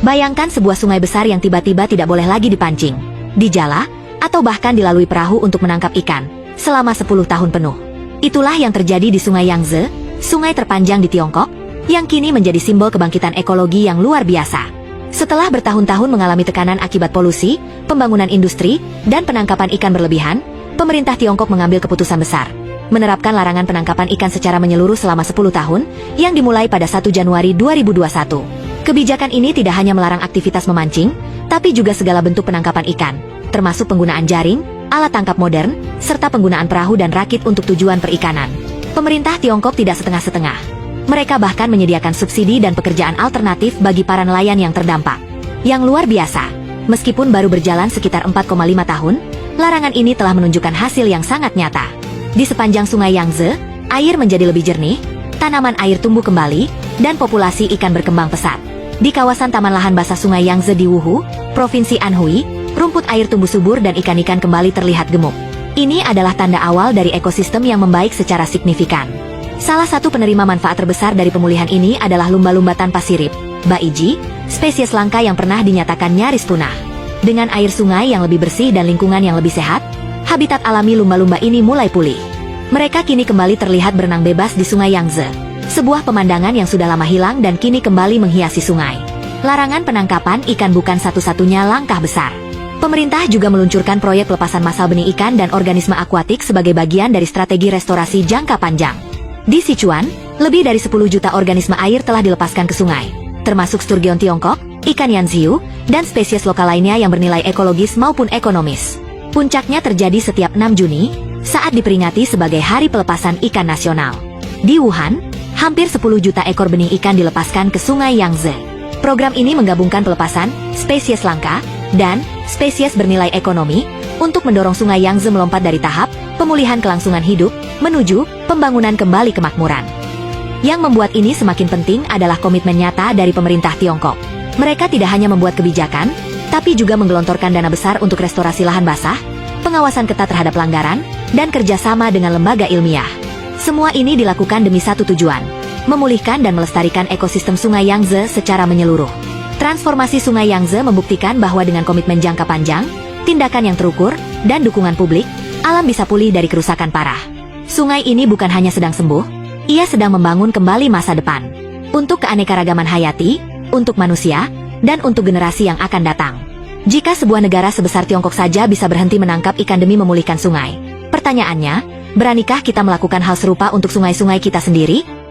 Bayangkan sebuah sungai besar yang tiba-tiba tidak boleh lagi dipancing, dijala, atau bahkan dilalui perahu untuk menangkap ikan selama 10 tahun penuh. Itulah yang terjadi di Sungai Yangtze, sungai terpanjang di Tiongkok, yang kini menjadi simbol kebangkitan ekologi yang luar biasa. Setelah bertahun-tahun mengalami tekanan akibat polusi, pembangunan industri, dan penangkapan ikan berlebihan, pemerintah Tiongkok mengambil keputusan besar, menerapkan larangan penangkapan ikan secara menyeluruh selama 10 tahun, yang dimulai pada 1 Januari 2021. Kebijakan ini tidak hanya melarang aktivitas memancing, tapi juga segala bentuk penangkapan ikan, termasuk penggunaan jaring, alat tangkap modern, serta penggunaan perahu dan rakit untuk tujuan perikanan. Pemerintah Tiongkok tidak setengah-setengah. Mereka bahkan menyediakan subsidi dan pekerjaan alternatif bagi para nelayan yang terdampak. Yang luar biasa, meskipun baru berjalan sekitar 4,5 tahun, larangan ini telah menunjukkan hasil yang sangat nyata. Di sepanjang Sungai Yangtze, air menjadi lebih jernih, tanaman air tumbuh kembali, dan populasi ikan berkembang pesat. Di kawasan Taman Lahan Basah Sungai Yangtze di Wuhu, Provinsi Anhui, rumput air tumbuh subur dan ikan-ikan kembali terlihat gemuk. Ini adalah tanda awal dari ekosistem yang membaik secara signifikan. Salah satu penerima manfaat terbesar dari pemulihan ini adalah lumba-lumba tanpa sirip, baiji, spesies langka yang pernah dinyatakan nyaris punah. Dengan air sungai yang lebih bersih dan lingkungan yang lebih sehat, habitat alami lumba-lumba ini mulai pulih. Mereka kini kembali terlihat berenang bebas di Sungai Yangtze, sebuah pemandangan yang sudah lama hilang dan kini kembali menghiasi sungai. Larangan penangkapan ikan bukan satu-satunya langkah besar. Pemerintah juga meluncurkan proyek pelepasan massal benih ikan dan organisme akuatik sebagai bagian dari strategi restorasi jangka panjang. Di Sichuan, lebih dari 10 juta organisme air telah dilepaskan ke sungai, termasuk sturgeon Tiongkok, ikan yanziu, dan spesies lokal lainnya yang bernilai ekologis maupun ekonomis. Puncaknya terjadi setiap 6 Juni, saat diperingati sebagai Hari Pelepasan Ikan Nasional. Di Wuhan, hampir 10 juta ekor benih ikan dilepaskan ke Sungai Yangtze. Program ini menggabungkan pelepasan, spesies langka, dan spesies bernilai ekonomi, untuk mendorong Sungai Yangtze melompat dari tahap pemulihan kelangsungan hidup, menuju pembangunan kembali kemakmuran. Yang membuat ini semakin penting adalah komitmen nyata dari pemerintah Tiongkok. Mereka tidak hanya membuat kebijakan, tapi juga menggelontorkan dana besar untuk restorasi lahan basah, pengawasan ketat terhadap pelanggaran, dan kerjasama dengan lembaga ilmiah. Semua ini dilakukan demi satu tujuan, memulihkan dan melestarikan ekosistem Sungai Yangtze secara menyeluruh. Transformasi Sungai Yangtze membuktikan bahwa dengan komitmen jangka panjang, tindakan yang terukur, dan dukungan publik, alam bisa pulih dari kerusakan parah. Sungai ini bukan hanya sedang sembuh, ia sedang membangun kembali masa depan. Untuk keanekaragaman hayati, untuk manusia, dan untuk generasi yang akan datang. Jika sebuah negara sebesar Tiongkok saja bisa berhenti menangkap ikan demi memulihkan sungai, pertanyaannya, beranikah kita melakukan hal serupa untuk sungai-sungai kita sendiri?